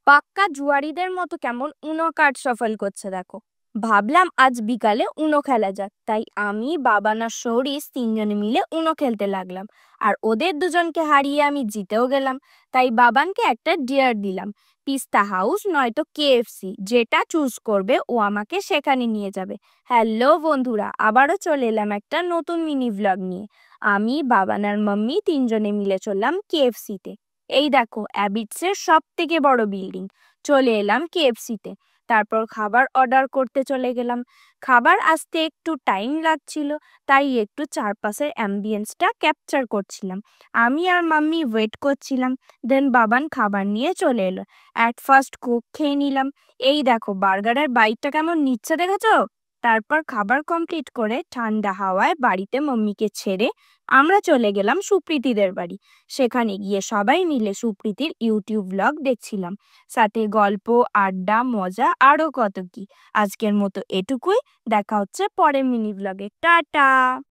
পাক্কা জুয়ারিদের মতো কেমন উনো কার্ড সফল করছে দেখো। ভাবলাম আজ বিকালে উনো খেলা যাক, তাই আমি বাবান আর সৌরিস তিনজনে মিলে উনো খেলতে লাগলাম। আর ওদের দুজনকে হারিয়ে আমি জিতেও গেলাম। তাই বাবানকে একটা ডিয়ার দিলাম, পিস্তা হাউস নয়তো কেএফসি, যেটা চুজ করবে ও আমাকে সেখানে নিয়ে যাবে। হ্যালো বন্ধুরা, আবারও চলে এলাম একটা নতুন মিনি ভ্লগ নিয়ে। আমি বাবান আর মাম্মি তিনজনে মিলে চললাম কেএফসিতে। এই দেখো অ্যাবিটসের সব থেকে বড় বিল্ডিং। চলে এলাম কেএফসিতে। তারপর খাবার অর্ডার করতে চলে গেলাম। খাবার আসতে একটু টাইম লাগছিল, তাই একটু চারপাশের অ্যাম্বিয়েন্সটা ক্যাপচার করছিলাম। আমি আর মাম্মি ওয়েট করছিলাম। দেন বাবান খাবার নিয়ে চলে এলো। অ্যাট ফার্স্ট কোক খেয়ে নিলাম। এই দেখো বার্গারের বাইটটা কেমন নিচ্ছে দেখেছো। তারপর খাবার কমপ্লিট করে ঠান্ডা হাওয়ায় বাড়িতে মাম্মিকে ছেড়ে আমরা চলে গেলাম সুপ্রীতিদের বাড়ি। সেখানে গিয়ে সবাই মিলে সুপ্রীতির ইউটিউব ব্লগ দেখছিলাম, সাথে গল্প, আড্ডা, মজা আরও কত কি। আজকের মতো এটুকুই। দেখা হচ্ছে পরের মিনি ব্লগে। টাটা।